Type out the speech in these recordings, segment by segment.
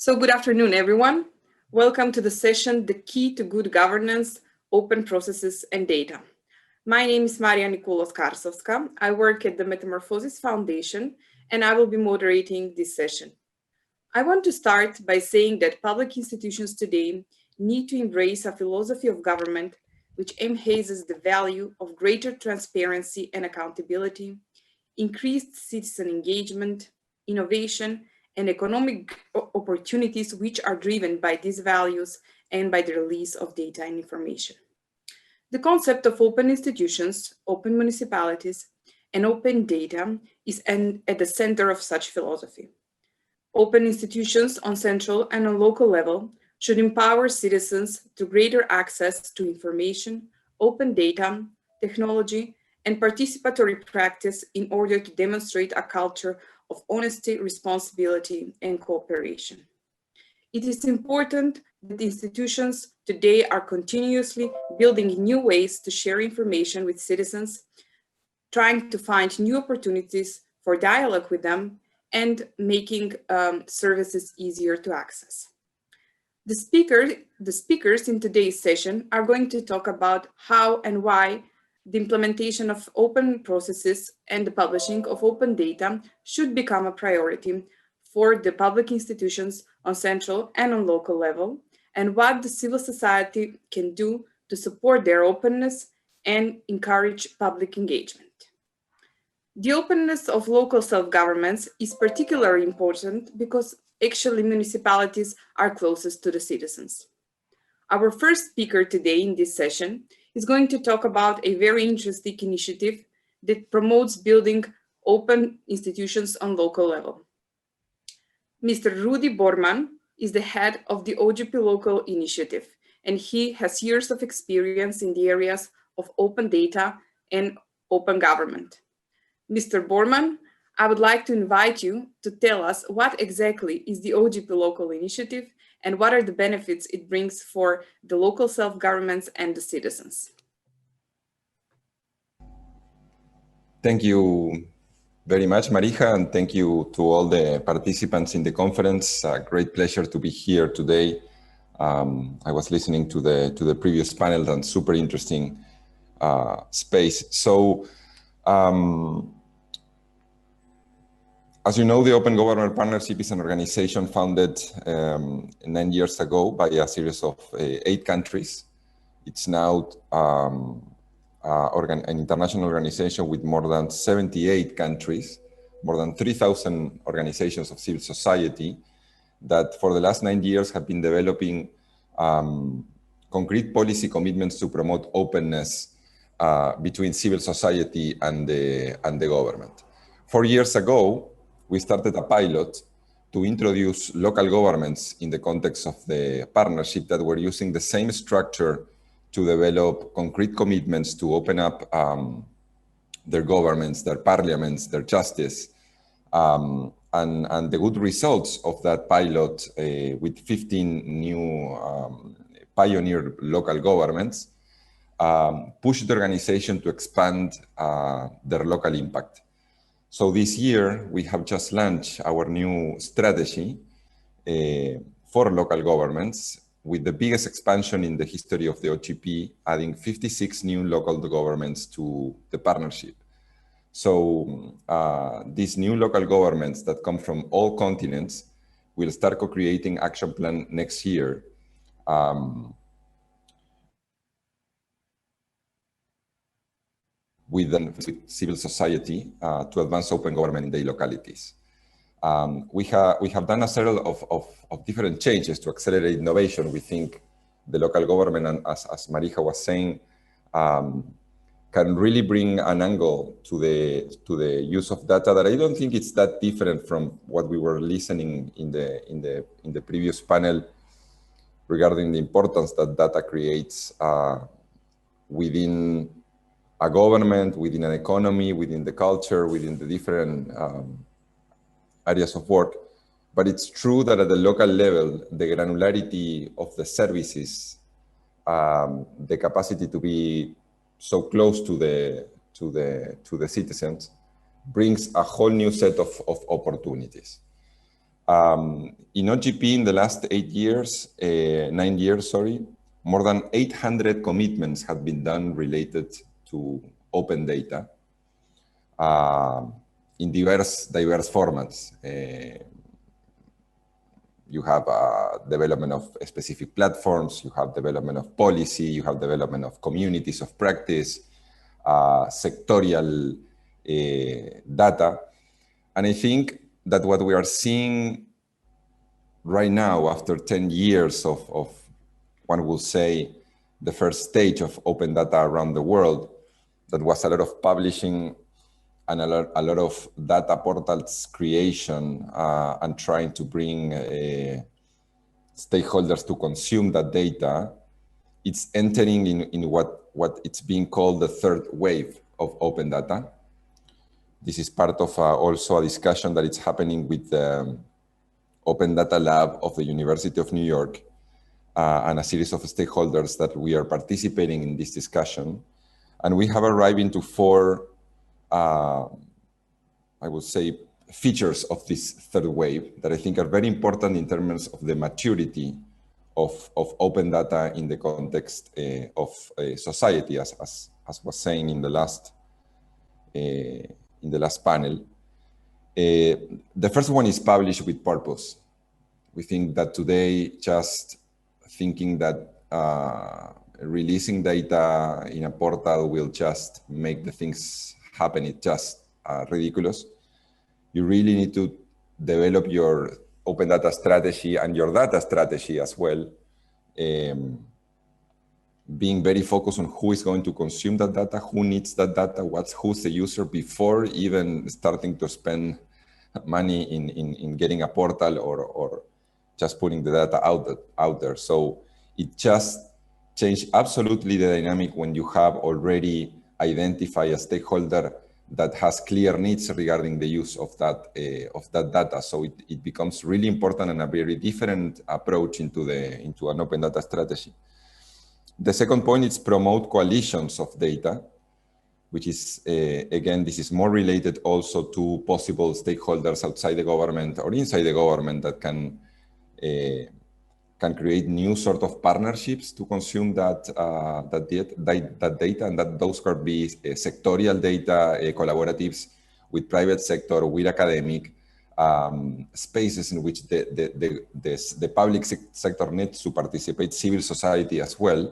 So good afternoon, everyone. Welcome to the session, The Key to Good Governance, Open Processes and Data. My name is MARIJA ARSOVSKA. I work at the Metamorphosis Foundation, and I will be moderating this session. I want to start by saying that public institutions today need to embrace a philosophy of government which enhances the value of greater transparency and accountability, increased citizen engagement, innovation, and economic opportunities which are driven by these values and by the release of data and information. The concept of open institutions, open municipalities, and open data is at the center of such philosophy. Open institutions on central and on local level should empower citizens to greater access to information, open data, technology, and participatory practice in order to demonstrate a culture of honesty, responsibility, and cooperation. It is important that institutions today are continuously building new ways to share information with citizens, trying to find new opportunities for dialogue with them, and making services easier to access. The speakers in today's session are going to talk about how and why the implementation of open processes and the publishing of open data should become a priority for the public institutions on central and on local level, and what the civil society can do to support their openness and encourage public engagement. The openness of local self-governments is particularly important because actually municipalities are closest to the citizens. Our first speaker today in this session is going to talk about a very interesting initiative that promotes building open institutions on local level. Mr. Rudy Burman is the head of the OGP Local Initiative, and he has years of experience in the areas of open data and open government. Mr. Burman, I would like to invite you to tell us what exactly is the OGP Local Initiative and what are the benefits it brings for the local self-governments and the citizens. Thank you very much, Marija, and thank you to all the participants in the conference. Great pleasure to be here today. I was listening to the previous panel and super interesting space. So, as you know, the Open Government Partnership is an organization founded 9 years ago by a series of 8 countries. It's now an international organization with more than 78 countries, more than 3,000 organizations of civil society that for the last 9 years have been developing concrete policy commitments to promote openness between civil society and the government. 4 years ago, we started a pilot to introduce local governments in the context of the partnership that were using the same structure to develop concrete commitments to open up their governments, their parliaments, their justice. And the good results of that pilot with 15 new pioneer local governments pushed the organization to expand their local impact. So this year, we have just launched our new strategy for local governments with the biggest expansion in the history of the OGP, adding 56 new local governments to the partnership. So these new local governments that come from all continents will start co-creating action plan next year. With civil society to advance open government in their localities. We have done a series of different changes to accelerate innovation. We think the local government, and as Marija was saying, can really bring an angle to the use of data that I don't think it's that different from what we were listening in the previous panel regarding the importance that data creates within a government, within an economy, within the culture, within the different areas of work. But it's true that at the local level, the granularity of the services, the capacity to be so close to the citizens, brings a whole new set of opportunities. In OGP in the last 9 years, sorry, more than 800 commitments have been done related to open data in diverse formats. You have development of specific platforms, you have development of policy, you have development of communities of practice, sectorial data. And I think that what we are seeing right now, after 10 years of one will say, the first stage of open data around the world, that was a lot of publishing and a lot of data portals creation and trying to bring stakeholders to consume that data. It's entering in what it's being called the third wave of open data. This is part of also a discussion that is happening with the Open Data Lab of the University of New York and a series of stakeholders that we are participating in this discussion. And we have arrived into 4, I would say, features of this third wave that I think are very important in terms of the maturity of open data in the context of society, as was saying in the last panel. The first one is publish with purpose. We think that today, just thinking that releasing data in a portal will just make the things happen, it's just ridiculous. You really need to develop your open data strategy and your data strategy as well, being very focused on who is going to consume that data, who needs that data, who's the user, before even starting to spend money in getting a portal or just putting the data out there. So it just changed absolutely the dynamic when you have already identified a stakeholder that has clear needs regarding the use of that data. So it becomes really important and a very different approach into an open data strategy. The second point is promote coalitions of data, which is, again, this is more related also to possible stakeholders outside the government or inside the government that can create new sort of partnerships to consume that data, and that those could be sectorial data, collaboratives with private sector, with academic, spaces in which the public sector needs to participate, civil society as well.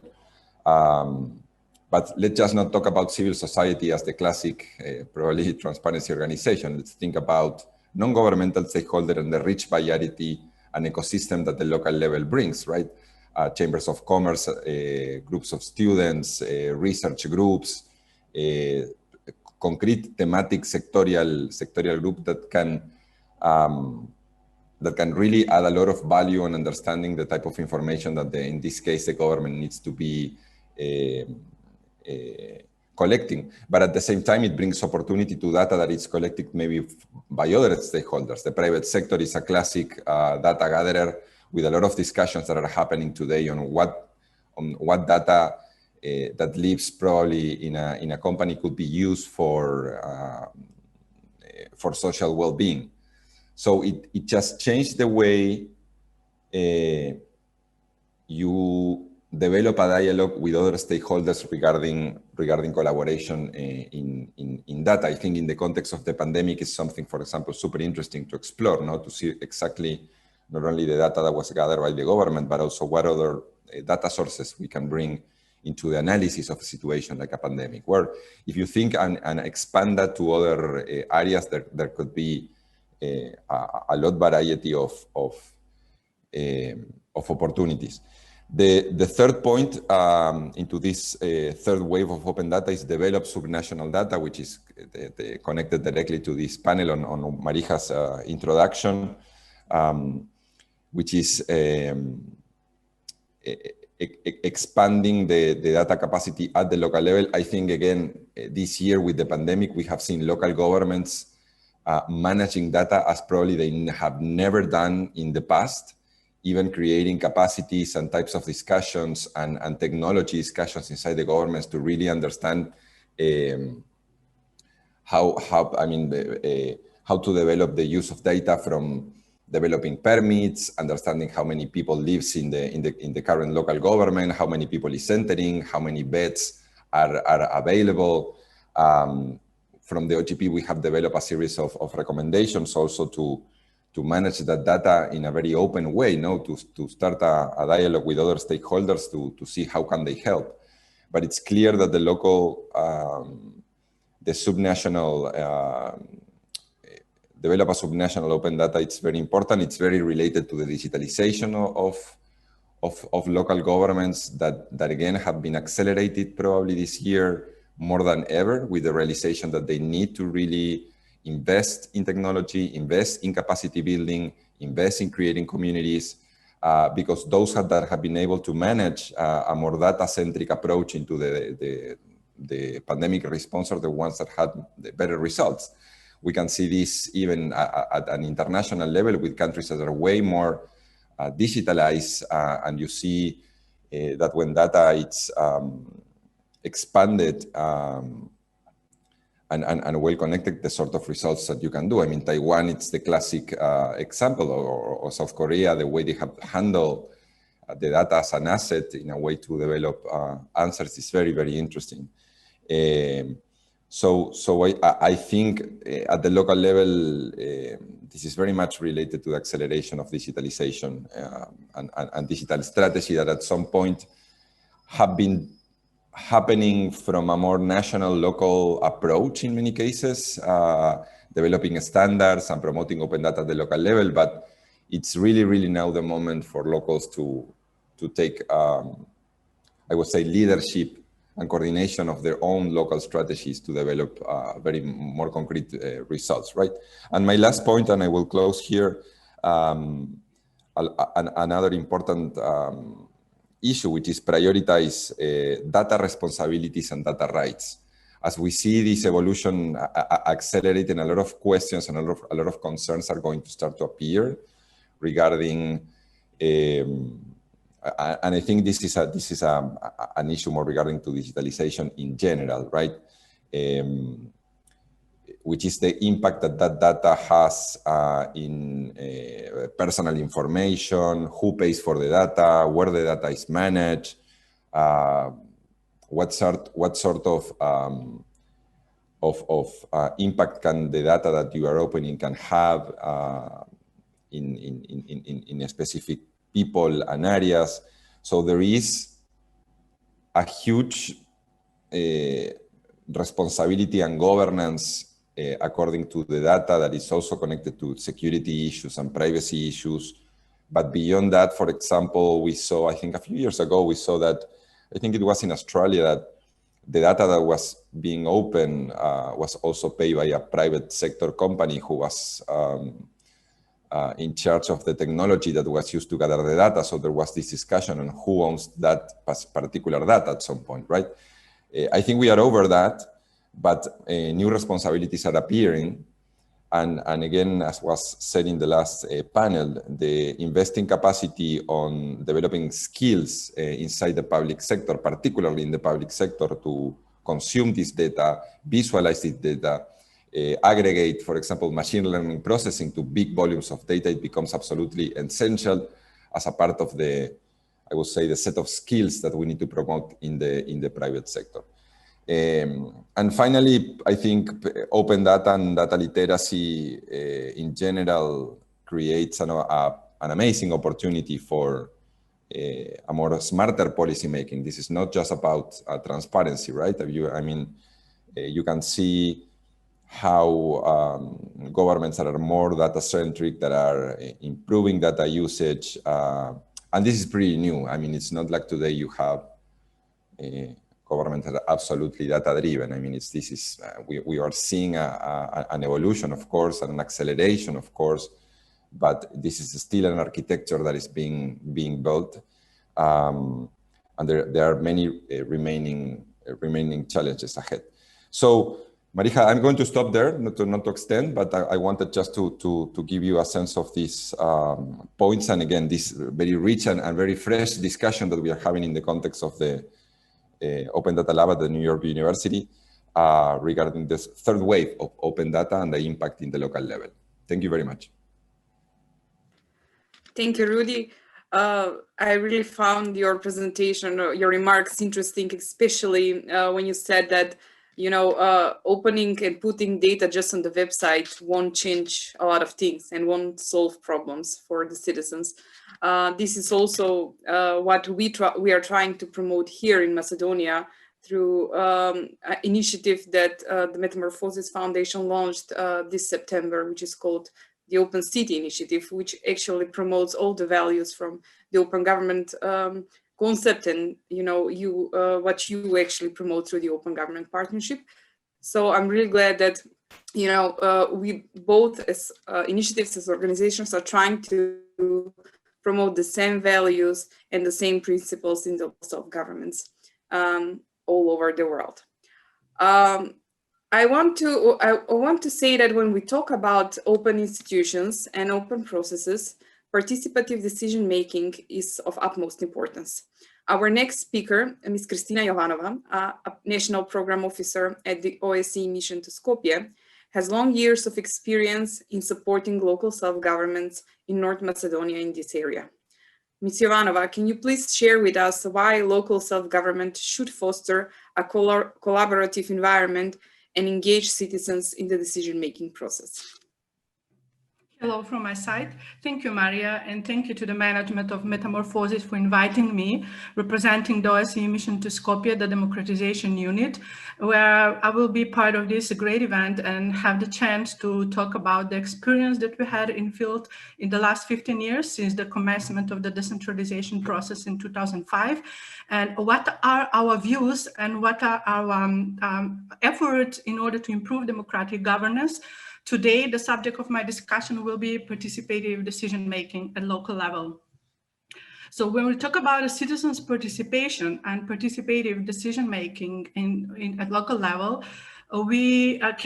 But let's just not talk about civil society as the classic, probably transparency organization. Let's think about non-governmental stakeholder and the rich variety and ecosystem that the local level brings, right? Chambers of commerce, groups of students, research groups, concrete thematic sectorial group that can really add a lot of value on understanding the type of information that in this case, the government needs to be collecting. But at the same time, it brings opportunity to data that is collected maybe by other stakeholders. The private sector is a classic data gatherer with a lot of discussions that are happening today on what data that lives probably in a company could be used for social well-being. So it just changed the way you develop a dialogue with other stakeholders regarding collaboration in data. I think in the context of the pandemic is something, for example, super interesting to explore, to see exactly not only the data that was gathered by the government, but also what other data sources we can bring into the analysis of a situation like a pandemic, where if you think and expand that to other areas, there could be a lot variety of opportunities. The third point into this third wave of open data is develop subnational data, which is connected directly to this panel on MARIJA's introduction, which is expanding the data capacity at the local level. I think, again, this year with the pandemic, we have seen local governments managing data as probably they have never done in the past, even creating capacities and types of discussions and technology discussions inside the governments to really understand how to develop the use of data from developing permits, understanding how many people lives in the current local government, how many people is entering, how many beds are available. From the OGP, we have developed a series of recommendations also to manage that data in a very open way, to start a dialogue with other stakeholders to see how can they help. But it's clear that the local, the subnational, develop a subnational open data, it's very important. It's very related to the digitalization of local governments that again have been accelerated probably this year more than ever, with the realization that they need to really invest in technology, invest in capacity building, invest in creating communities, because those that have been able to manage a more data-centric approach into the pandemic response are the ones that had the better results. We can see this even at an international level with countries that are way more digitalized, and you see that when data is expanded and well connected, the sort of results that you can do. I mean, Taiwan, it's the classic example, or South Korea, the way they have handled the data as an asset in a way to develop answers is very, very interesting. So I think at the local level, this is very much related to the acceleration of digitalization and digital strategy that at some point have been happening from a more national, local approach in many cases, developing standards and promoting open data at the local level. But it's really, really now the moment for locals to take, I would say, leadership and coordination of their own local strategies to develop very more concrete results, right? And my last point, and I will close here, another important issue, which is prioritize data responsibilities and data rights. As we see this evolution accelerating, a lot of questions and a lot of concerns are going to start to appear regarding, and I think this is an issue more regarding to digitalization in general, right? Which is the impact that data has in personal information, who pays for the data, where the data is managed, what sort of impact can the data that you are opening can have in a specific people and areas. So there is a huge responsibility and governance according to the data that is also connected to security issues and privacy issues. But beyond that, for example, we saw, I think a few years ago, we saw that, I think it was in Australia, that the data that was being open was also paid by a private sector company who was in charge of the technology that was used to gather the data. So there was this discussion on who owns that particular data at some point, right? I think we are over that, but new responsibilities are appearing. And again, as was said in the last panel, the investing capacity on developing skills inside the public sector, particularly in the public sector, to consume this data, visualize this data, aggregate, for example, machine learning processing to big volumes of data, it becomes absolutely essential as a part of the, I would say, the set of skills that we need to promote in the private sector. And finally, I think open data and data literacy in general creates an amazing opportunity for a more smarter policy making. This is not just about transparency, right? You can see how governments that are more data-centric, that are improving data usage, and this is pretty new. I mean, it's not like today you have governments that are absolutely data-driven. I mean, we are seeing an evolution, of course, and an acceleration, of course, but this is still an architecture that is being built, and there are many remaining challenges ahead. So, Marija, I'm going to stop there, not to extend, but I wanted just to give you a sense of these points, and again, this very rich and very fresh discussion that we are having in the context of the Open Data Lab at the New York University regarding this third wave of open data and the impact in the local level. Thank you very much. Thank you, Rudy. I really found your presentation, your remarks interesting, especially when you said that, you know, opening and putting data just on the website won't change a lot of things and won't solve problems for the citizens. This is also what we are trying to promote here in Macedonia through an initiative that the Metamorphosis Foundation launched this September, which is called the Open City Initiative, which actually promotes all the values from the open government concept and, you know, what you actually promote through the Open Government Partnership. So I'm really glad that, you know, we both as initiatives, as organizations are trying to promote the same values and the same principles in the self-governments all over the world. I want to say that when we talk about open institutions and open processes, participative decision-making is of utmost importance. Our next speaker, Ms. Christina Johanova, a National Program Officer at the OSCE mission to Skopje, has long years of experience in supporting local self-governments in North Macedonia in this area. Ms. Johanova, can you please share with us why local self-government should foster a collaborative environment and engage citizens in the decision-making process? Hello from my side. Thank you, Maria, and thank you to the management of Metamorphosis for inviting me, representing the OSCE mission to Skopje, the democratization unit, where I will be part of this great event and have the chance to talk about the experience that we had in field in the last 15 years since the commencement of the decentralization process in 2005, and what are our views and what are our efforts in order to improve democratic governance. Today, the subject of my discussion will be participative decision-making at local level. So when we talk about a citizens' participation and participative decision-making at local level, we have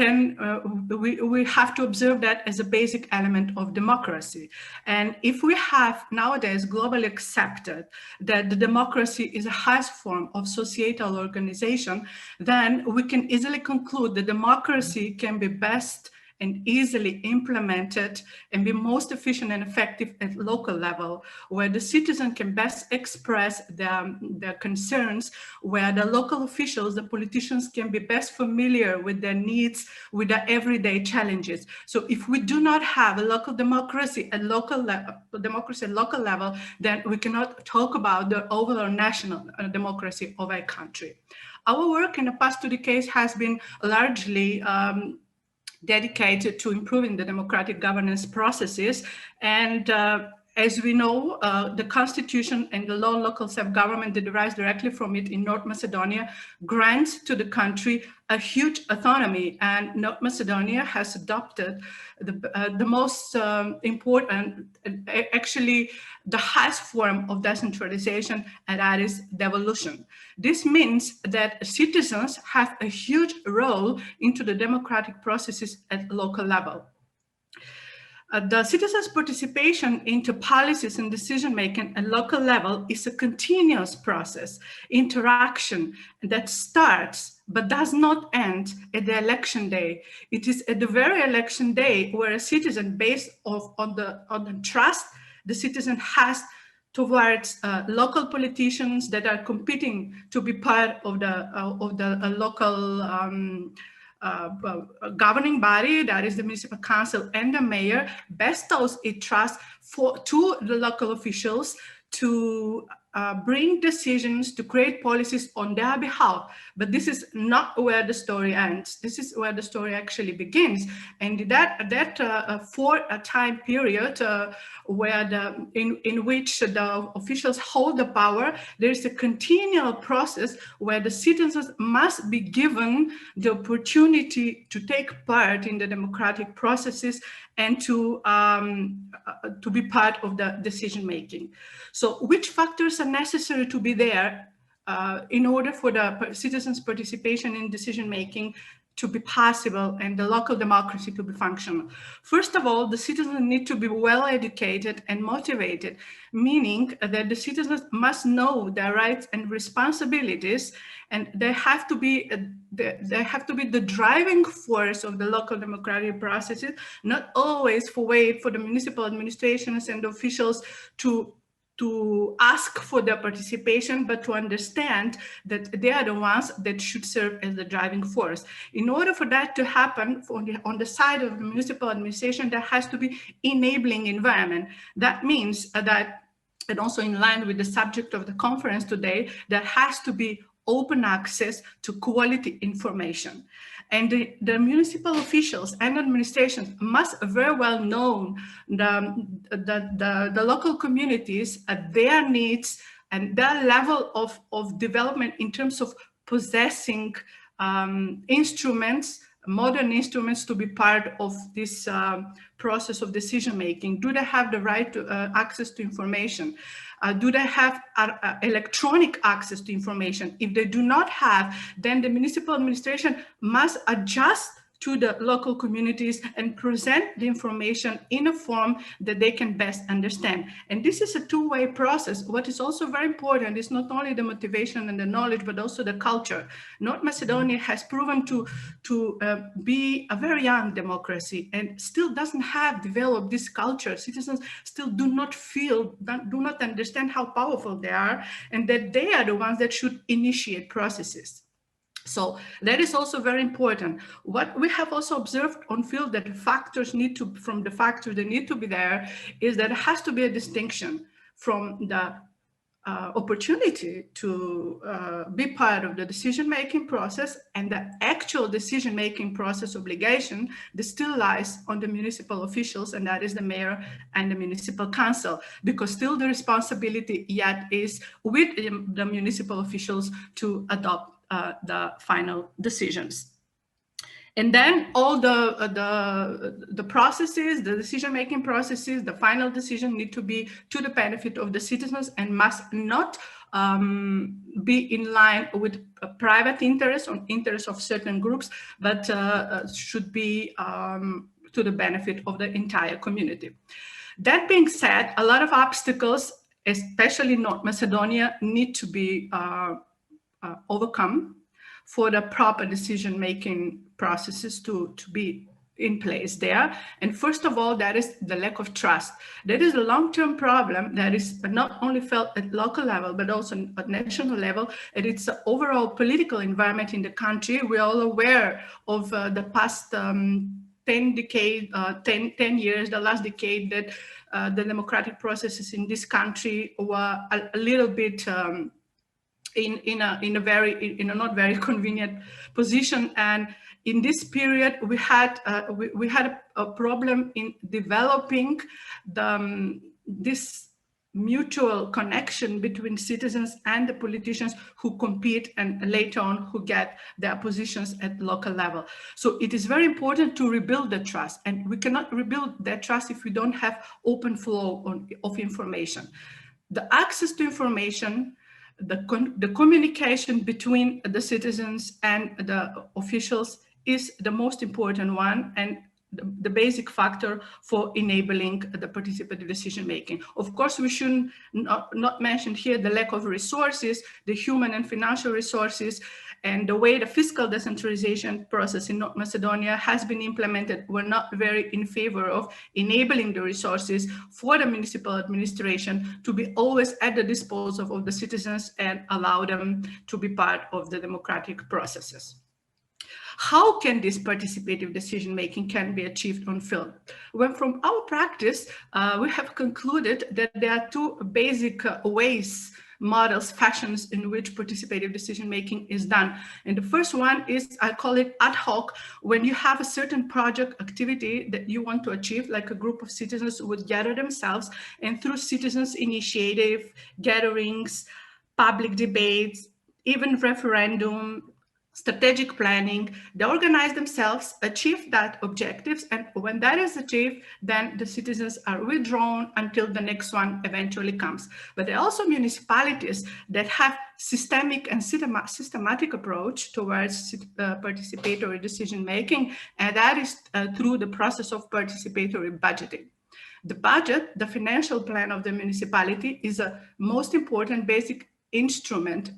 to observe that as a basic element of democracy. And if we have nowadays globally accepted that the democracy is the highest form of societal organization, then we can easily conclude that democracy can be best and easily implemented and be most efficient and effective at local level, where the citizen can best express their concerns, where the local officials, the politicians can be best familiar with their needs, with their everyday challenges. So if we do not have a local democracy at local level, then we cannot talk about the overall national democracy of a country. Our work in the past 2 decades has been largely dedicated to improving the democratic governance processes. And as we know, the constitution and the law on local self-government that derives directly from it in North Macedonia grants to the country a huge autonomy, and North Macedonia has adopted the most important, actually the highest form of decentralization, and that is devolution. This means that citizens have a huge role into the democratic processes at local level. The citizens' participation into policies and decision-making at local level is a continuous process, interaction that starts but does not end at the election day. It is at the very election day where a citizen, based on the trust the citizen has towards local politicians that are competing to be part of the local governing body, that is the municipal council and the mayor, bestows its trust to the local officials to bring decisions, to create policies on their behalf. But this is not where the story ends. This is where the story actually begins. And for a time period where in which the officials hold the power, there is a continual process where the citizens must be given the opportunity to take part in the democratic processes and to be part of the decision making. So which factors are necessary to be there in order for the citizens' participation in decision making to be possible and the local democracy to be functional. First of all, the citizens need to be well educated and motivated, meaning that the citizens must know their rights and responsibilities, and they have to be the driving force of the local democratic processes, not always wait for the municipal administrations and officials to ask for their participation, but to understand that they are the ones that should serve as the driving force. In order for that to happen on the side of the municipal administration, there has to be enabling environment. That means that, and also in line with the subject of the conference today, there has to be open access to quality information. And the municipal officials and administrations must very well know the local communities, their needs and their level of development in terms of possessing instruments, modern instruments to be part of this process of decision making. Do they have the right to access to information? Do they have electronic access to information? If they do not have, then the municipal administration must adjust to the local communities and present the information in a form that they can best understand. And this is a two-way process. What is also very important is not only the motivation and the knowledge, but also the culture. North Macedonia has proven to be a very young democracy and still doesn't have developed this culture. Citizens still do not feel, do not understand how powerful they are, and that they are the ones that should initiate processes. So that is also very important. What we have also observed on field that the factors need to, from the factors that need to be there, is that there has to be a distinction from the opportunity to be part of the decision-making process and the actual decision-making process obligation that still lies on the municipal officials, and that is the mayor and the municipal council, because still the responsibility yet is with the municipal officials to adopt the final decisions. And then all the processes, the decision-making processes, the final decision need to be to the benefit of the citizens and must not be in line with private interests or interests of certain groups, but should be to the benefit of the entire community. That being said, a lot of obstacles, especially in North Macedonia, need to be overcome for the proper decision-making processes to be in place there. And first of all, that is the lack of trust. That is a long-term problem that is not only felt at local level, but also at national level. And it's an overall political environment in the country. We're all aware of the past 10 years, the last decade, that the democratic processes in this country were a little bit in a not very convenient position. And in this period, we had a problem in developing this mutual connection between citizens and the politicians who compete and later on who get their positions at local level. So it is very important to rebuild the trust, and we cannot rebuild that trust if we don't have open flow of information. The access to information, the communication between the citizens and the officials is the most important one and the basic factor for enabling the participative decision-making. Of course, we should not mention here the lack of resources, the human and financial resources, and the way the fiscal decentralization process in North Macedonia has been implemented. We're not very in favor of enabling the resources for the municipal administration to be always at the disposal of the citizens and allow them to be part of the democratic processes. How can this participative decision-making can be achieved on field? Well, from our practice, we have concluded that there are two basic ways, models, fashions in which participative decision-making is done. And the first one is, I call it ad hoc, when you have a certain project activity that you want to achieve, like a group of citizens would gather themselves, and through citizens' initiative, gatherings, public debates, even referendum, strategic planning, they organize themselves, achieve that objectives, and when that is achieved, then the citizens are withdrawn until the next one eventually comes. But there are also municipalities that have systemic and systematic approach towards participatory decision making, and that is through the process of participatory budgeting. The budget, the financial plan of the municipality, is a most important basic instrument,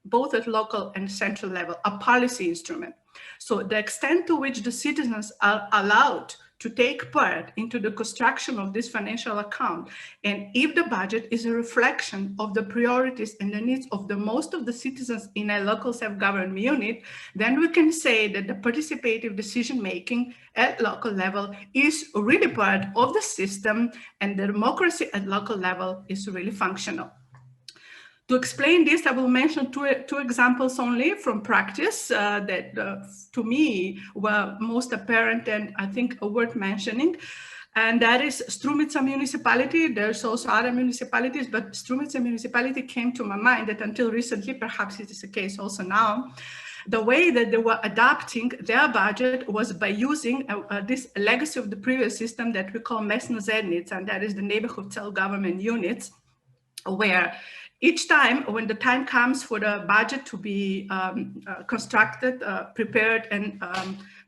both at local and central level, a policy instrument. So the extent to which the citizens are allowed to take part into the construction of this financial account, and if the budget is a reflection of the priorities and the needs of the most of the citizens in a local self-government unit, then we can say that the participative decision-making at local level is really part of the system, and the democracy at local level is really functional. To explain this, I will mention two examples only from practice that to me were most apparent and I think worth mentioning. And that is Strumica municipality. There's also other municipalities, but Strumica municipality came to my mind that until recently, perhaps it is the case also now, the way that they were adapting their budget was by using this legacy of the previous system that we call mesna zajednica, and that is the neighborhood self-government units, where each time, when the time comes for the budget to be constructed, prepared, and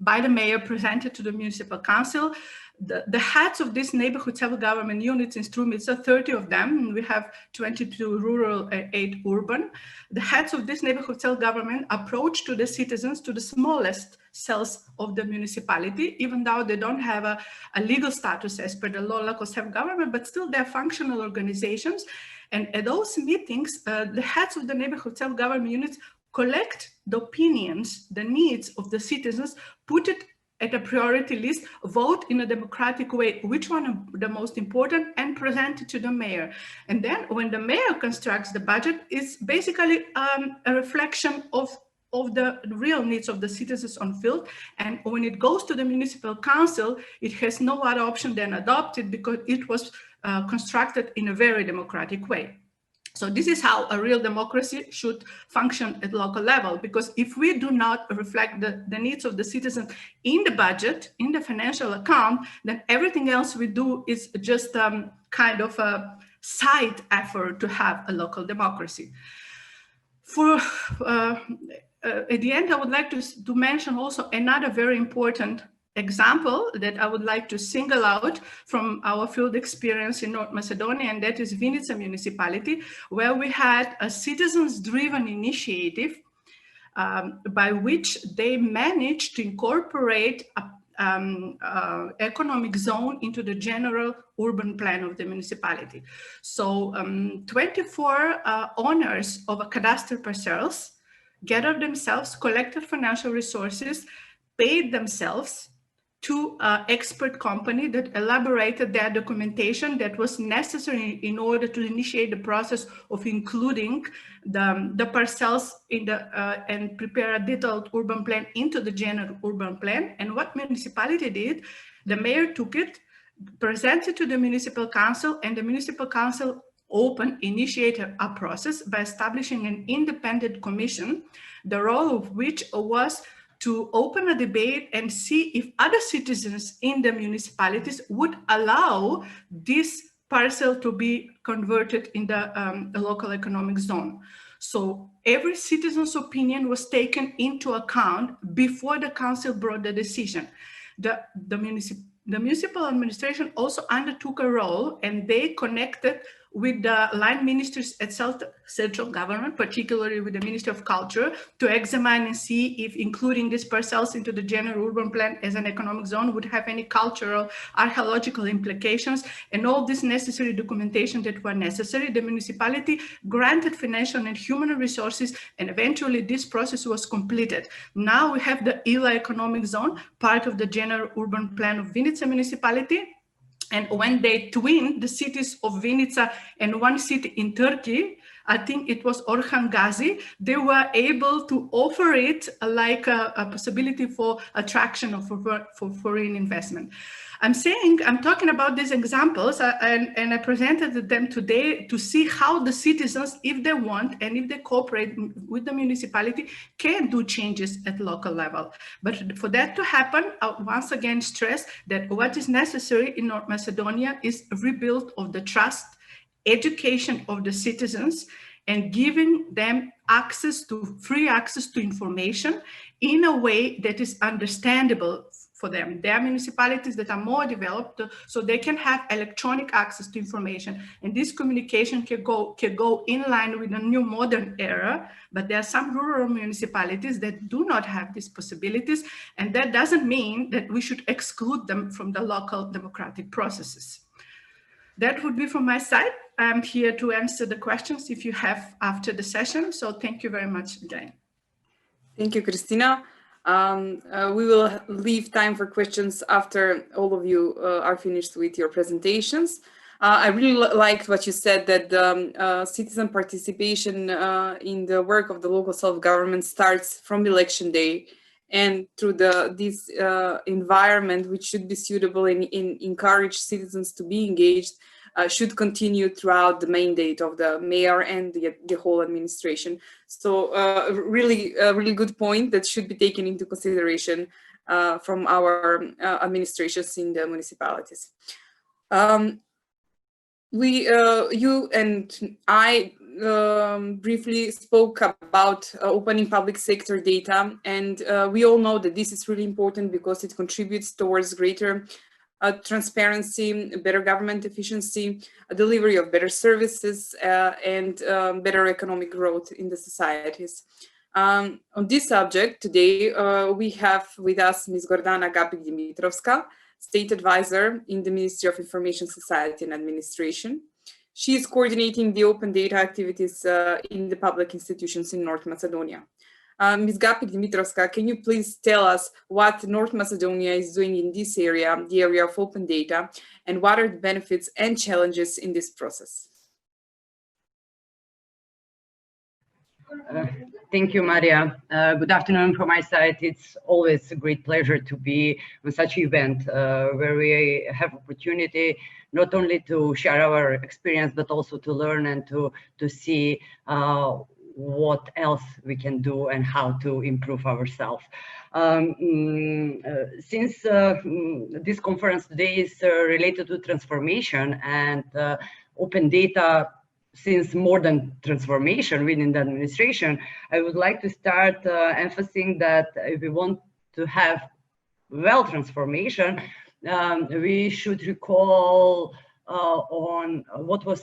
by the mayor presented to the municipal council, the heads of these neighborhood self-government units in Strumica, 30 of them, we have 22 rural, 8 urban. The heads of this neighborhood self-government approach to the citizens, to the smallest cells of the municipality, even though they don't have a legal status as per the law local self-government, but still they're functional organizations. And at those meetings, the heads of the neighborhood self-government units collect the opinions, the needs of the citizens, put it at a priority list, vote in a democratic way, which one are the most important, and present it to the mayor. And then when the mayor constructs the budget, it's basically a reflection of the real needs of the citizens on field. And when it goes to the municipal council, it has no other option than adopt it, because it was constructed in a very democratic way. So this is how a real democracy should function at local level, because if we do not reflect the needs of the citizens in the budget, in the financial account, then everything else we do is just kind of a side effort to have a local democracy. For at the end, I would like to mention also another very important example that I would like to single out from our field experience in North Macedonia, and that is Venice Municipality, where we had a citizens-driven initiative by which they managed to incorporate an economic zone into the general urban plan of the municipality. So 24 owners of a cadastral parcels gathered themselves, collected financial resources, paid themselves to an expert company that elaborated their documentation that was necessary in order to initiate the process of including the parcels in the and prepare a detailed urban plan into the general urban plan. And what municipality did, the mayor took it, presented to the municipal council, and the municipal council initiated a process by establishing an independent commission, the role of which was to open a debate and see if other citizens in the municipalities would allow this parcel to be converted in the local economic zone. So every citizen's opinion was taken into account before the council brought the decision. The municipal administration also undertook a role, and they connected with the line ministers at central government, particularly with the Ministry of Culture, to examine and see if including these parcels into the general urban plan as an economic zone would have any cultural, archaeological implications, and all this necessary documentation that were necessary. The municipality granted financial and human resources, and eventually this process was completed. Now we have the Ila economic zone, part of the general urban plan of Venice Municipality. And when they twinned the cities of Venice and one city in Turkey, I think it was Orhan Gazi, they were able to offer it like a possibility for attraction of for foreign investment. I'm talking about these examples and I presented them today to see how the citizens, if they want and if they cooperate with the municipality, can do changes at local level. But for that to happen, I once again stress that what is necessary in North Macedonia is a rebuild of the trust, education of the citizens, and giving them free access to information in a way that is understandable for them. There are municipalities that are more developed, so they can have electronic access to information, and this communication can go in line with the new modern era. But there are some rural municipalities that do not have these possibilities, and that doesn't mean that we should exclude them from the local democratic processes. That would be from my side. I'm here to answer the questions if you have after the session. So thank you very much again. Thank you, Christina. We will leave time for questions after all of you are finished with your presentations. I really liked what you said, that citizen participation in the work of the local self-government starts from election day, and through this environment, which should be suitable and encourage citizens to be engaged, should continue throughout the mandate of the mayor and the whole administration. So really good point that should be taken into consideration from our administrations in the municipalities. You and I briefly spoke about opening public sector data, and we all know that this is really important because it contributes towards greater transparency, better government efficiency, a delivery of better services, and better economic growth in the societies. On this subject today, we have with us Ms. GORDANA DIMITROVSKA, State Advisor in the Ministry of Information, Society and Administration. She is coordinating the open data activities in the public institutions in North Macedonia. Ms. GAPIKJ Dimitrovska, can you please tell us what North Macedonia is doing in this area, the area of open data, and what are the benefits and challenges in this process? Thank you, Maria. Good afternoon from my side. It's always a great pleasure to be on such an event where we have opportunity not only to share our experience, but also to learn and to see what else we can do and how to improve ourselves. Since this conference today is related to transformation and open data, since more than transformation within the administration, I would like to start emphasizing that if we want to have transformation, we should recall on what was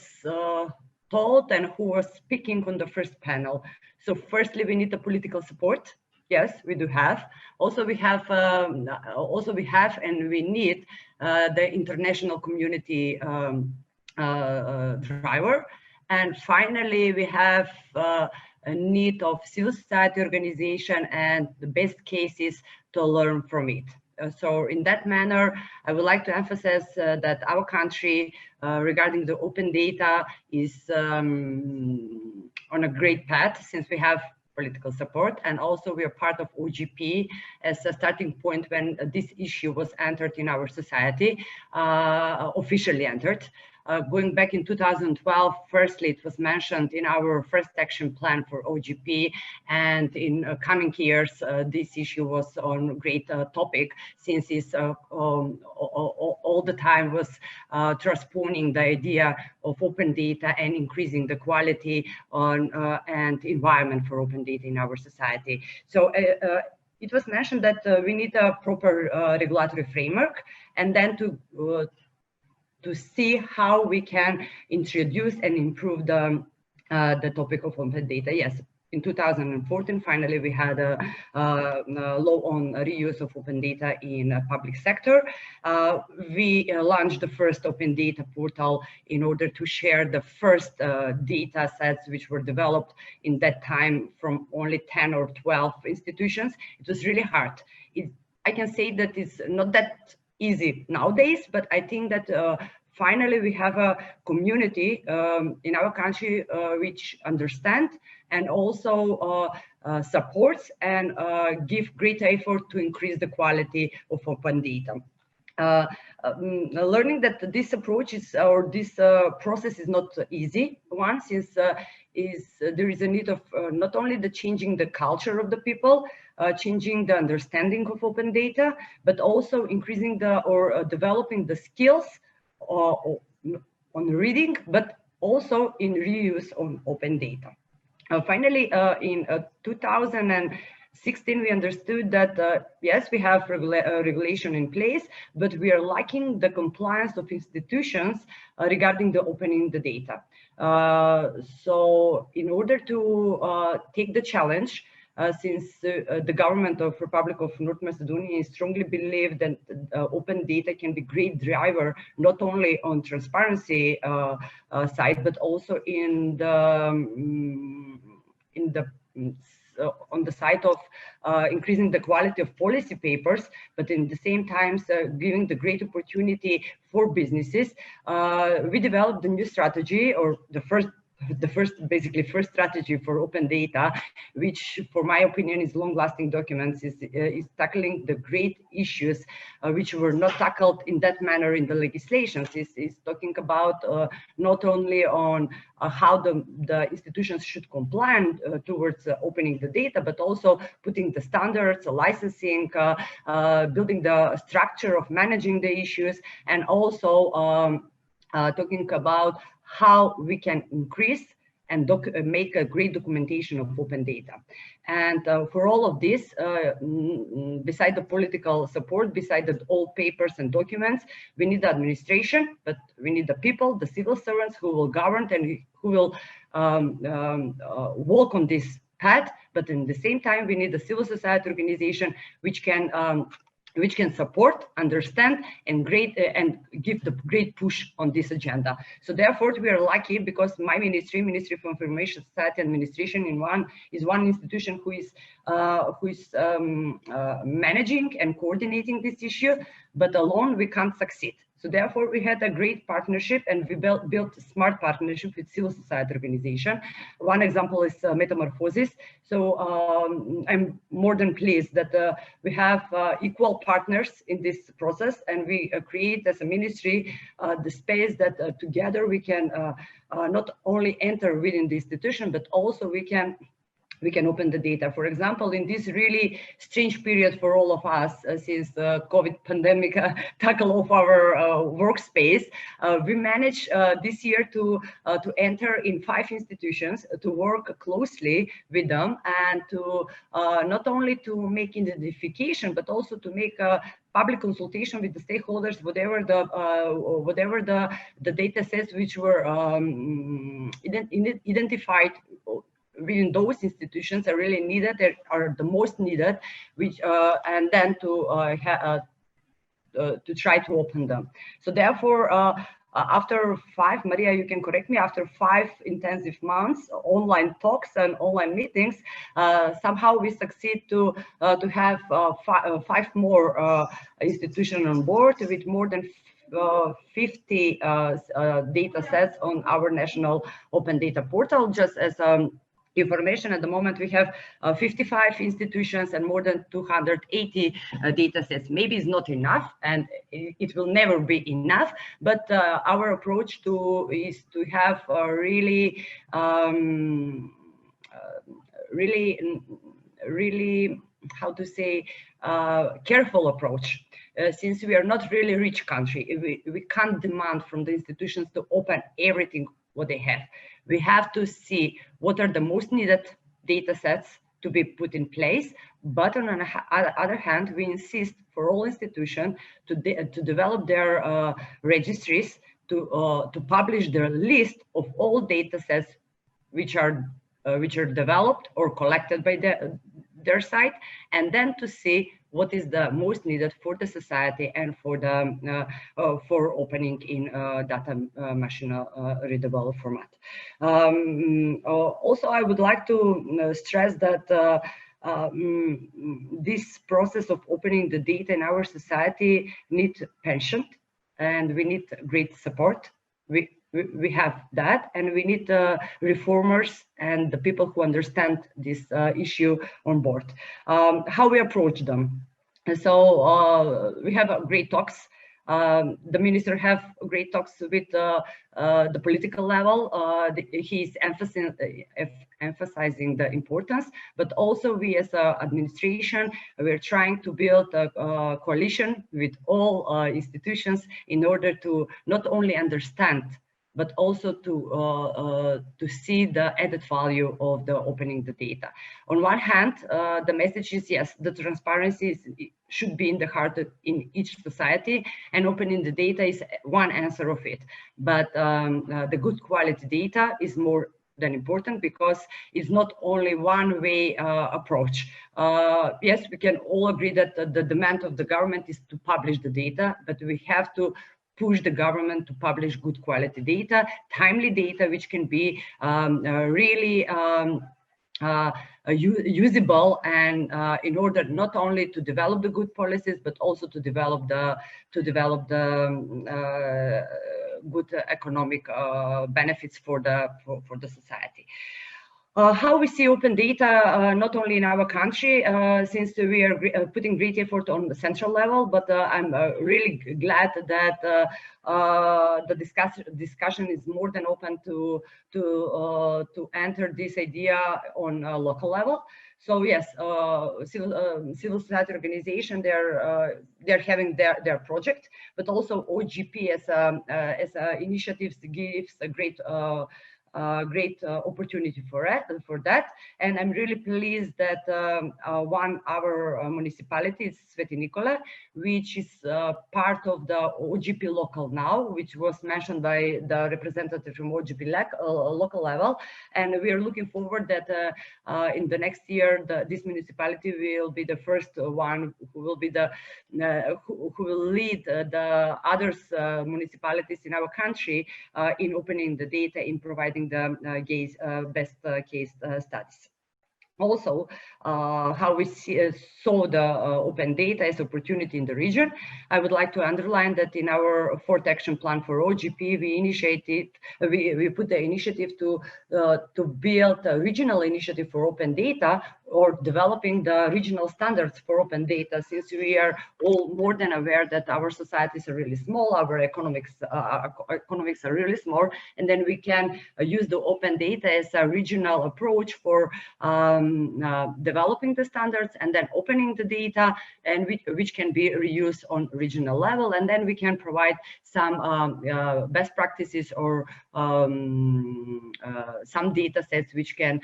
taught and who was speaking on the first panel. So firstly, we need the political support. Yes, we do have. Also, we have and we need the international community driver. And finally, we have a need of civil society organization and the best cases to learn from it. So in that manner, I would like to emphasize that our country regarding the open data is on a great path, since we have political support, and also we are part of OGP as a starting point when this issue was entered in our society, officially entered. Going back in 2012, firstly, it was mentioned in our first action plan for OGP, and in coming years, this issue was on great topic, since it's all the time was transposing the idea of open data and increasing the quality on and environment for open data in our society. So it was mentioned that we need a proper regulatory framework, and then to see how we can introduce and improve the topic of open data. Yes, in 2014, finally, we had a law on reuse of open data in public sector. We launched the first open data portal in order to share the first data sets which were developed in that time from only 10 or 12 institutions. It was really hard. I can say that it's not that easy nowadays, but I think that finally we have a community in our country which understand and also supports and give great effort to increase the quality of open data. learning that this approach is, or this process is not easy one, since there is a need of not only the changing the culture of the people, changing the understanding of open data, but also increasing or developing the skills on reading, but also in reuse on open data. Finally, in 2016, we understood that, yes, we have regulation in place, but we are lacking the compliance of institutions regarding the opening the data. So in order to take the challenge, since the government of Republic of North Macedonia strongly believe that open data can be great driver, not only on transparency side, but also on the side of increasing the quality of policy papers, but in the same time giving the great opportunity for businesses. We developed the new strategy, or the first strategy for open data, which for my opinion is long-lasting documents, is tackling the great issues which were not tackled in that manner in the legislations. Is talking about not only on how the institutions should comply towards opening the data, but also putting the standards, licensing, building the structure of managing the issues, and also talking about how we can increase and make a great documentation of open data. And for all of this, beside the political support, beside all papers and documents, we need the administration, but we need the people, the civil servants who will govern and who will walk on this path. But in the same time, we need the civil society organization which can support, understand, and give the great push on this agenda. So therefore, we are lucky because my Ministry for Information Society Administration is one institution who is managing and coordinating this issue, but alone we can't succeed. So therefore, we had a great partnership, and we built a smart partnership with civil society organization. One example is Metamorphosis. So I'm more than pleased that we have equal partners in this process, and we create as a ministry the space that together we can not only enter within the institution, but also we can open the data. For example, in this really strange period for all of us, since the COVID pandemic tackled off our workspace, we managed this year to enter in 5 institutions, to work closely with them, and to not only to make identification, but also to make a public consultation with the stakeholders, whatever the data sets which were identified within those institutions are really needed, they are the most needed, which and then to try to open them. So therefore, after 5, Maria, you can correct me, after 5 intensive months, online talks and online meetings, somehow we succeed to have 5 more institutions on board with more than 50 data sets on our national open data portal. Just as information, at the moment we have 55 institutions and more than 280 data sets. Maybe it's not enough, and it will never be enough, but our approach is to have a really how to say careful approach. Since we are not really rich country, we can't demand from the institutions to open everything what they have. We have to see what are the most needed data sets to be put in place. But on the other hand, we insist for all institutions to develop their registries, to publish their list of all data sets which are developed or collected by their site, and then to see what is the most needed for the society and for the for opening in data machine readable format. Also, I would like to stress that this process of opening the data in our society needs patience, and we need great support. We have that, and we need reformers and the people who understand this issue on board. How we approach them. And so we have great talks The minister have great talks with the political level. He's emphasizing the importance, but also we as an administration, we're trying to build a coalition with all institutions in order to not only understand but also to see the added value of the opening the data. On one hand, the message is yes, the transparency should be in the heart in each society, and opening the data is one answer of it. But the good quality data is more than important, because it's not only one way approach. Yes, we can all agree that the demand of the government is to publish the data, but we have to push the government to publish good quality data, timely data, which can be really usable, and in order not only to develop the good policies, but also to develop the good economic benefits for the society. How we see open data, not only in our country, since we are putting great effort on the central level, but I'm really glad that the discussion is more than open to enter this idea on a local level. So yes, civil society organization, they're having their project, but also OGP as a initiative gives a great opportunity for that, and I'm really pleased that our municipality is Sveti Nikola, which is part of the OGP local now, which was mentioned by the representative from OGP local level, and we are looking forward that in the next year this municipality will be the first one who will be who will lead the other municipalities in our country in opening the data, in providing the best case studies. Also, how we saw the open data as opportunity in the region. I would like to underline that in our fourth action plan for OGP, we put the initiative to build a regional initiative for open data, or developing the regional standards for open data, since we are all more than aware that our societies are really small, our economics are really small, and then we can use the open data as a regional approach for developing the standards and then opening the data, and which can be reused on regional level, and then we can provide some best practices or some data sets which can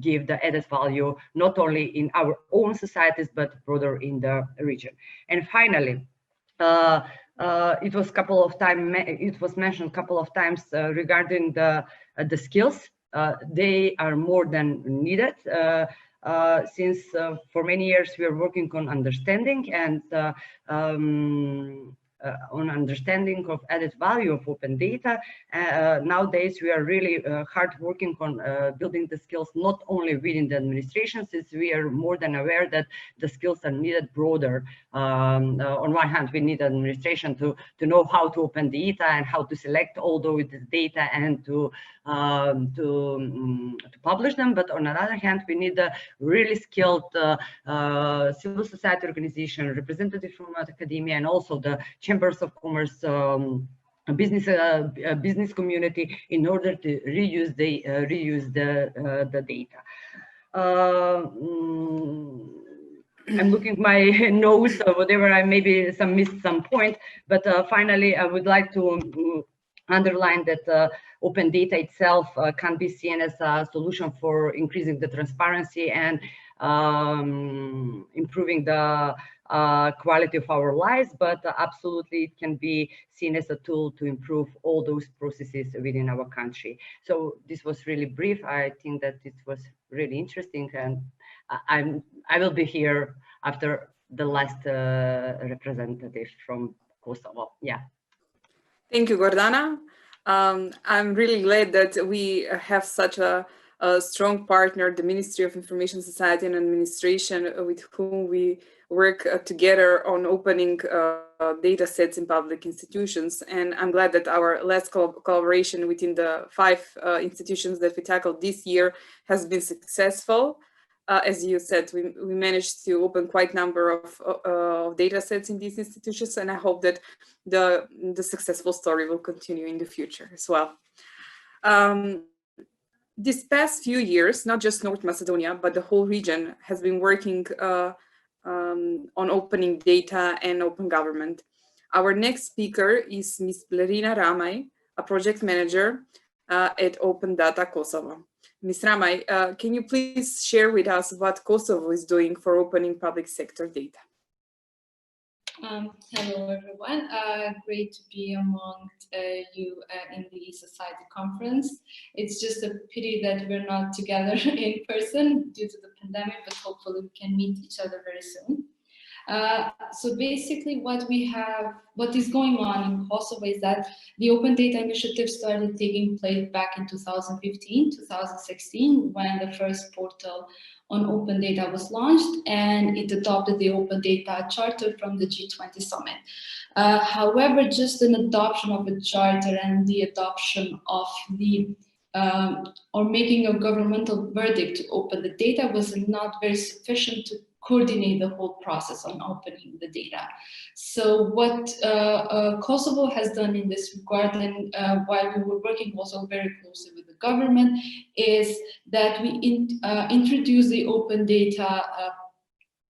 give the added value not only in our own societies but broader in the region. And finally, it was mentioned a couple of times regarding the skills. They are more than needed, since for many years we are working on understanding and on understanding of added value of open data. Nowadays we are really hard working on building the skills not only within the administration, since we are more than aware that the skills are needed broader. On one hand, we need administration to know how to open data and how to select all those data and to publish them, but on the other hand, we need a really skilled civil society organization, representative from academia, and also the chambers of commerce, business community, in order to reuse the data. I'm looking at my notes or whatever, I maybe missed some point, but finally I would like to underline that open data itself can be seen as a solution for increasing the transparency and improving the quality of our lives, but absolutely it can be seen as a tool to improve all those processes within our country. So this was really brief. I think that it was really interesting, and I will be here after the last representative from Kosovo. Yeah. Thank you, Gordana. I'm really glad that we have such a strong partner, the Ministry of Information Society and Administration, with whom we work together on opening data sets in public institutions. And I'm glad that our last collaboration within the 5 institutions that we tackled this year has been successful. as you said, we managed to open quite a number of data sets in these institutions, and I hope that the successful story will continue in the future as well. This past few years, not just North Macedonia, but the whole region has been working on opening data and open government. Our next speaker is Ms. BLERINA RAMAJ, a project manager at Open Data Kosovo. Ms. RAMAJ, can you please share with us what Kosovo is doing for opening public sector data? Hello, everyone. Great to be among you in the Society Conference. It's just a pity that we're not together in person due to the pandemic, but hopefully we can meet each other very soon. So basically what is going on in Kosovo is that the Open Data Initiative started taking place back in 2015, 2016, when the first portal on open data was launched, and it adopted the Open Data Charter from the G20 summit. However, just an adoption of a charter and the adoption of the or making a governmental verdict to open the data was not very sufficient to coordinate the whole process on opening the data. So what Kosovo has done in this regard, and while we were working also very closely with the government, is that we introduced the open data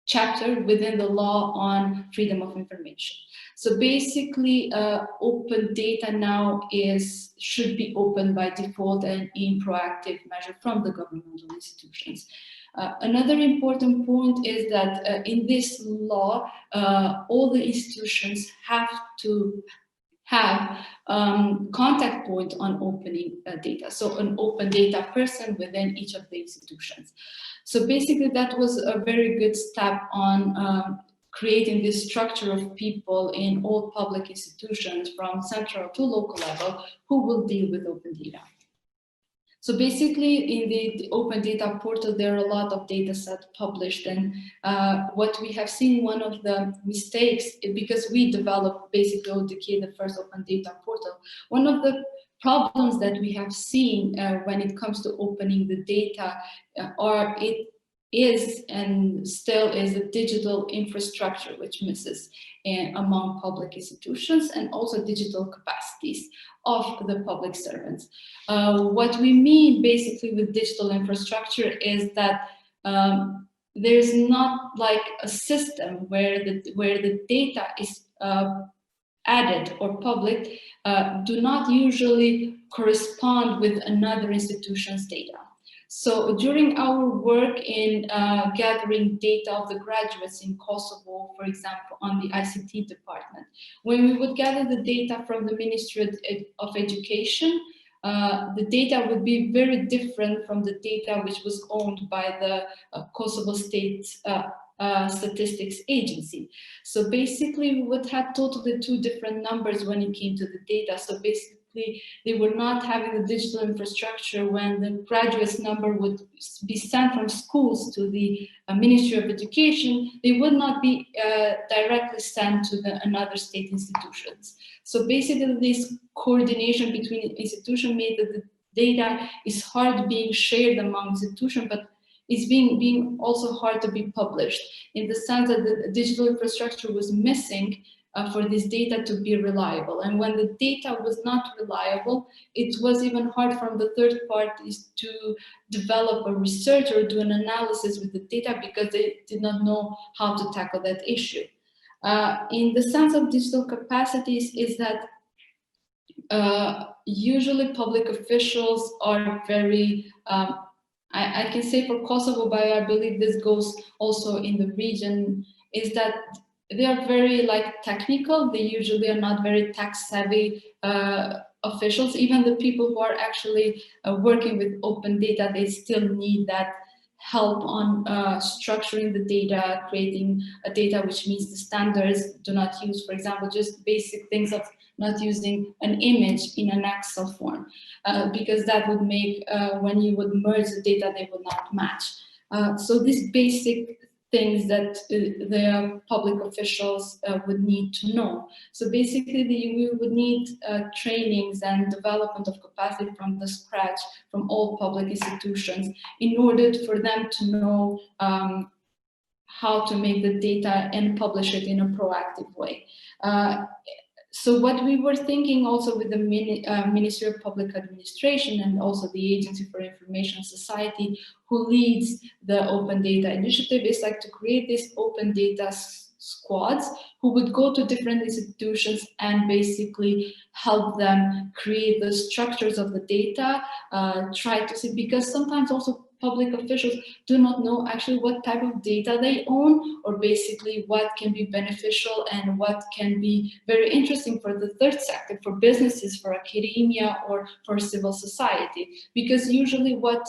chapter within the law on freedom of information. So basically, open data now should be open by default and in proactive measure from the governmental institutions. Another important point is that in this law, all the institutions have to have contact point on opening data, so an open data person within each of the institutions. So basically that was a very good step on creating this structure of people in all public institutions from central to local level who will deal with open data. So basically in the open data portal, there are a lot of data sets published, and what we have seen, one of the mistakes, because we developed basically ODK, the first open data portal, one of the problems that we have seen when it comes to opening the data it is and still is a digital infrastructure which misses among public institutions, and also digital capacities of the public servants. What we mean basically with digital infrastructure is that there's not like a system where the data is added or public do not usually correspond with another institution's data. So during our work in gathering data of the graduates in Kosovo, for example, on the ICT department, when we would gather the data from the Ministry of Education, the data would be very different from the data which was owned by the Kosovo State Statistics Agency. So basically we would have totally two different numbers when it came to the data. So basically they were not having the digital infrastructure. When the graduates number would be sent from schools to the Ministry of Education, they would not be directly sent to another state institutions. So basically this coordination between institutions made that the data is hard being shared among institutions, but it's being also hard to be published, in the sense that the digital infrastructure was missing for this data to be reliable. And when the data was not reliable, it was even hard from the third parties to develop a research or do an analysis with the data, because they did not know how to tackle that issue. In the sense of digital capacities is that usually public officials are very, I can say for Kosovo, but I believe this goes also in the region, is that they are very like technical. They usually are not very tech savvy officials. Even the people who are actually working with open data, they still need that help on structuring the data, creating a data which meets the standards. Do not use, for example, just basic things of not using an image in an Excel form, because that would make, when you would merge the data, they would not match. So these basic things that the public officials would need to know. So basically, we would need trainings and development of capacity from the scratch from all public institutions in order for them to know how to make the data and publish it in a proactive way. So what we were thinking also with the Ministry of Public Administration and also the Agency for Information Society, who leads the Open Data Initiative, is like to create these open data squads who would go to different institutions and basically help them create the structures of the data, try to see, because sometimes also public officials do not know actually what type of data they own, or basically what can be beneficial and what can be very interesting for the third sector, for businesses, for academia, or for civil society. Because usually what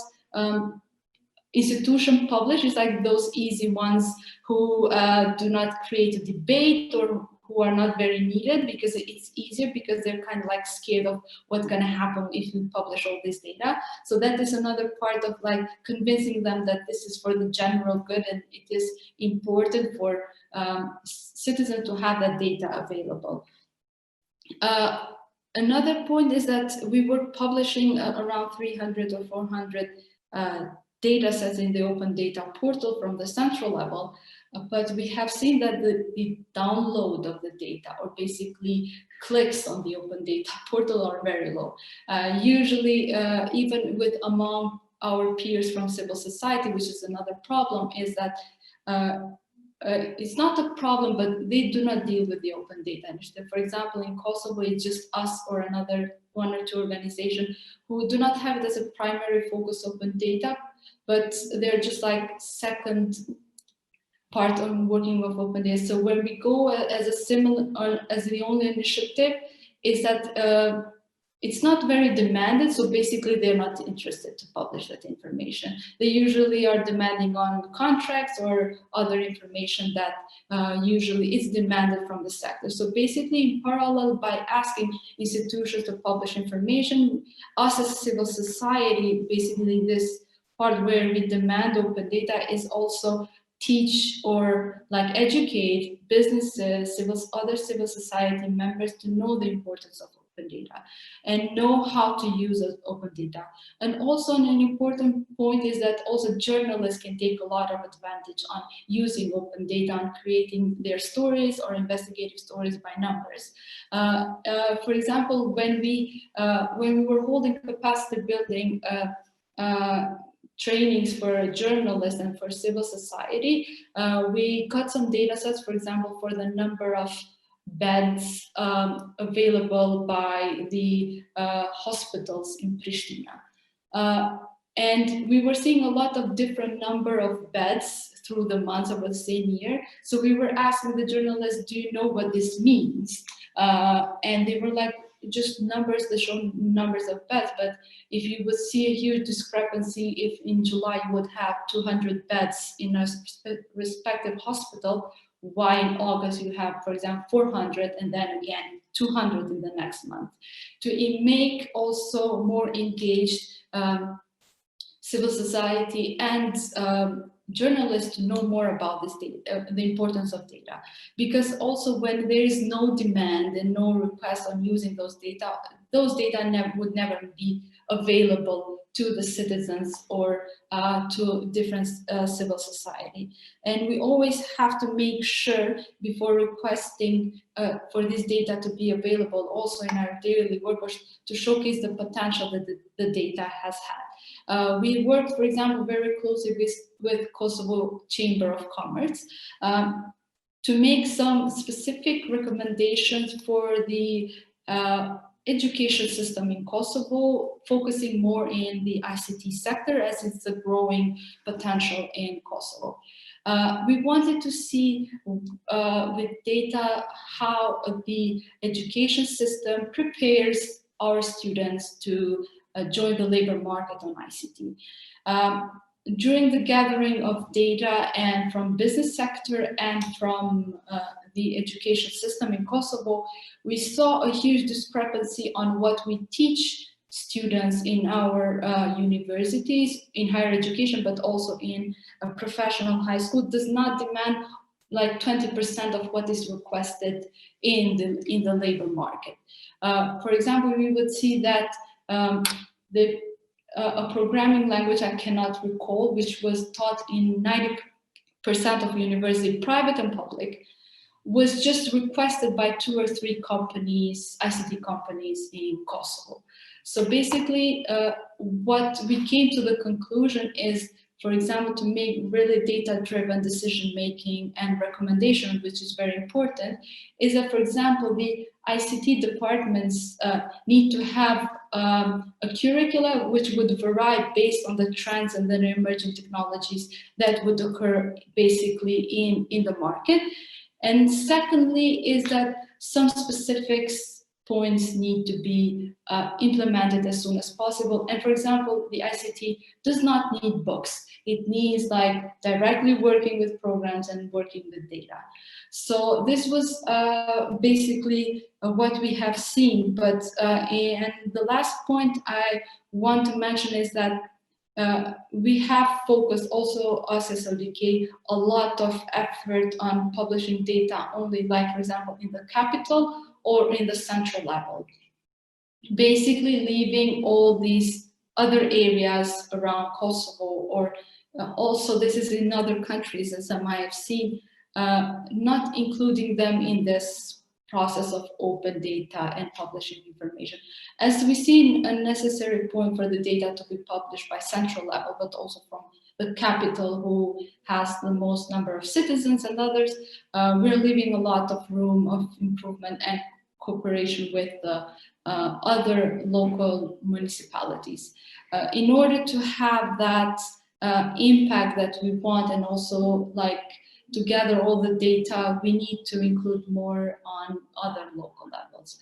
institution publish is like those easy ones who do not create a debate or who are not very needed, because it's easier, because they're kind of like scared of what's going to happen if you publish all this data. So that is another part of like convincing them that this is for the general good and it is important for citizens to have that data available. Another point is that we were publishing around 300 or 400 data sets in the open data portal from the central level. But we have seen that the download of the data, or basically clicks on the open data portal, are very low. Usually, even with among our peers from civil society, which is another problem, is that it's not a problem, but they do not deal with the open data initiative. For example, in Kosovo, it's just us or another 1 or 2 organizations who do not have it as a primary focus open data, but they're just like second part on working with open data. So when we go as a similar, as the only initiative, is that it's not very demanded. So basically, they're not interested to publish that information. They usually are demanding on contracts or other information that usually is demanded from the sector. So basically, in parallel, by asking institutions to publish information, us as civil society, basically this part where we demand open data is also teach or like educate businesses, other civil society members to know the importance of open data and know how to use open data. And also an important point is that also journalists can take a lot of advantage on using open data and creating their stories or investigative stories by numbers. For example, when we were holding capacity building trainings for journalists and for civil society, we got some data sets, for example, for the number of beds available by the hospitals in Pristina. And we were seeing a lot of different number of beds through the months of the same year. So we were asking the journalists, do you know what this means? And they were like, just numbers that show numbers of beds, but if you would see a huge discrepancy, if in July you would have 200 beds in a respective hospital, why in August you have, for example, 400 and then again 200 in the next month. To make also more engaged civil society and journalists to know more about this data, the importance of data, because also when there is no demand and no request on using those data would never be available to the citizens or to different civil society. And we always have to make sure before requesting for this data to be available also in our daily work to showcase the potential that the data has had. We worked, for example, very closely with Kosovo Chamber of Commerce to make some specific recommendations for the education system in Kosovo, focusing more in the ICT sector as it's a growing potential in Kosovo. We wanted to see with data how the education system prepares our students to join the labor market on ICT. During the gathering of data and from business sector and from the education system in Kosovo, we saw a huge discrepancy on what we teach students in our universities, in higher education, but also in a professional high school, does not demand like 20% of what is requested in the labor market. For example, we would see that a programming language I cannot recall, which was taught in 90% of university, private and public, was just requested by 2 or 3 companies, ICT companies in Kosovo. So basically, what we came to the conclusion is, for example, to make really data-driven decision-making and recommendations, which is very important, is that, for example, the ICT departments need to have a curricula which would vary based on the trends and the emerging technologies that would occur basically in the market. And secondly, is that some specific points need to be implemented as soon as possible. And for example, the ICT does not need books. It needs like directly working with programs and working with data. So this was basically what we have seen. But and the last point I want to mention is that we have focused also, us as LDK, a lot of effort on publishing data only, like for example, in the capital or in the central level. Basically leaving all these other areas around Kosovo, or also this is in other countries, as I might have seen, not including them in this process of open data and publishing information. As we see a necessary point for the data to be published by central level, but also from the capital, who has the most number of citizens and others, we're leaving a lot of room of improvement and cooperation with the other local municipalities. In order to have that impact that we want, and also like to gather all the data, we need to include more on other local levels.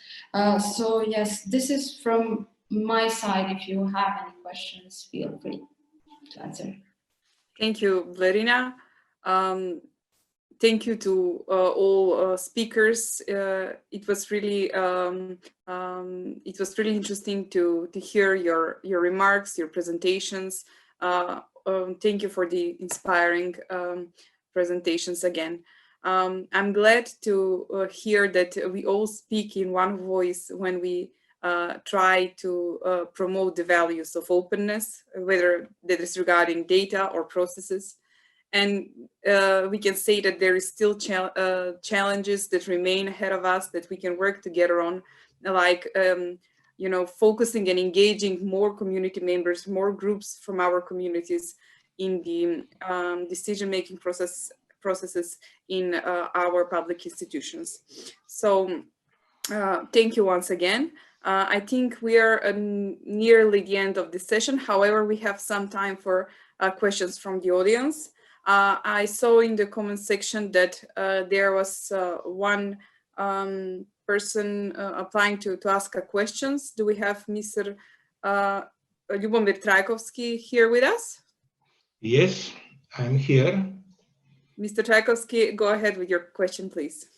So yes, this is from my side. If you have any questions, feel free to answer. Thank you, BLERINA. Thank you to all speakers. It was really interesting to hear your remarks, your presentations. Thank you for the inspiring presentations again. I'm glad to hear that we all speak in one voice when we try to promote the values of openness, whether that is regarding data or processes. And we can say that there is still challenges that remain ahead of us that we can work together on, like you know, focusing and engaging more community members, more groups from our communities in the decision-making processes in our public institutions. So thank you once again. I think we are nearly the end of the session. However, we have some time for questions from the audience. I saw in the comment section that there was one person applying to ask a questions. Do we have Mr. Ljubomir Trajkovski here with us? Yes, I'm here. Mr. Trajkovski, go ahead with your question, please.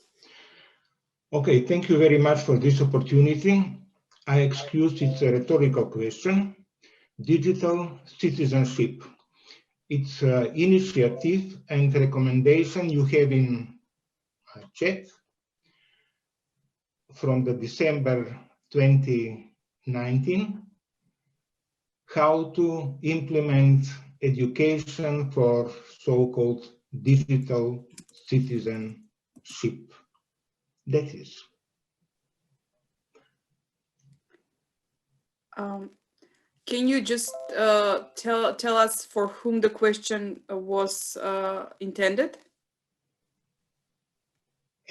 Okay, thank you very much for this opportunity. I excuse it's a rhetorical question. Digital citizenship. It's an initiative and recommendation you have in chat from the December 2019, how to implement education for so-called digital citizenship. That is. Can you just tell us for whom the question was intended?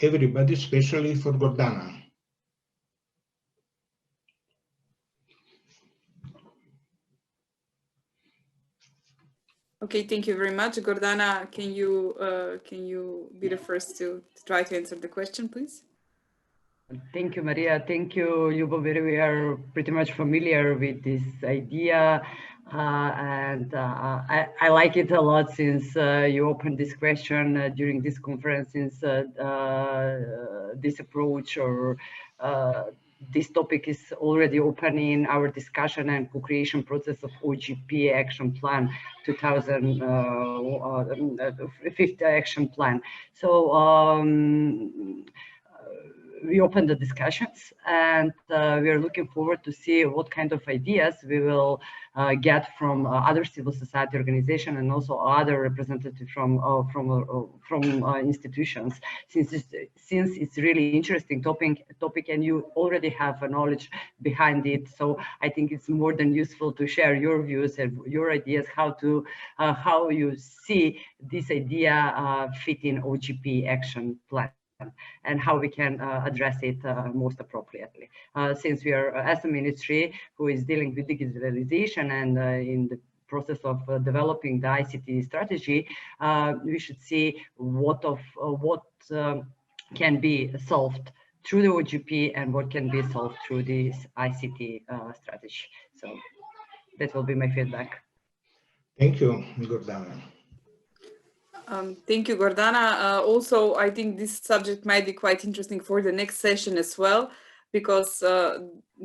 Everybody, especially for GORDANA. Okay, thank you very much. GORDANA, can you be the first to try to answer the question, please? Thank you, Maria. Thank you, Ljubomir. We are pretty much familiar with this idea, and I like it a lot since you opened this question during this conference, since this approach or this topic is already open in our discussion and co-creation process of OGP Action Plan 5th Action Plan. So we opened the discussions, and we are looking forward to see what kind of ideas we will get from other civil society organizations and also other representatives from institutions, since it's really interesting topic and you already have a knowledge behind it. So I think it's more than useful to share your views and your ideas how you see this idea fit in OGP Action Plan, and how we can address it most appropriately. Since we are, as a ministry who is dealing with digitalization and in the process of developing the ICT strategy, we should see what can be solved through the OGP and what can be solved through this ICT strategy. So that will be my feedback. Thank you, Gordana. Thank you, Gordana. Also, I think this subject might be quite interesting for the next session as well, because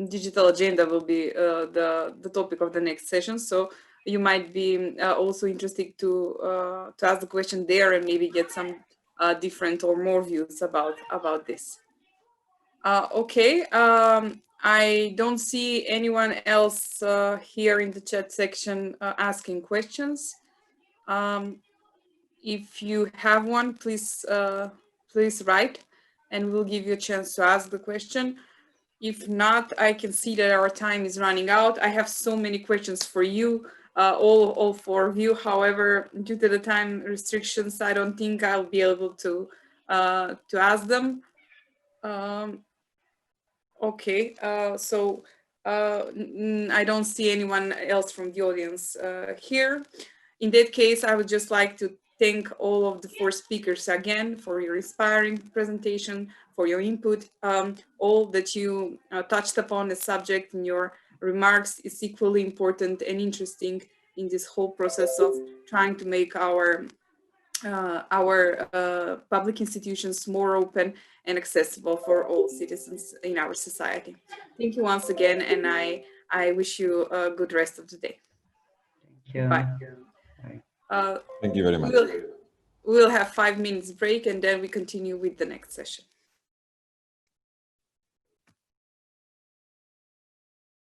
digital agenda will be the topic of the next session. So you might be also interested to ask the question there and maybe get some different or more views about this. Okay, I don't see anyone else here in the chat section asking questions. If you have one, please write, and we'll give you a chance to ask the question. If not, I can see that our time is running out. I have so many questions for you, all four of you. However, due to the time restrictions, I don't think I'll be able to ask them. Okay, so I don't see anyone else from the audience here. In that case, I would just like to thank all of the four speakers again for your inspiring presentation, for your input. All that you touched upon the subject in your remarks is equally important and interesting in this whole process of trying to make our public institutions more open and accessible for all citizens in our society. Thank you once again, and I wish you a good rest of the day. Thank you. Bye. Thank you very much. We'll have 5 minutes break, and then we continue with the next session.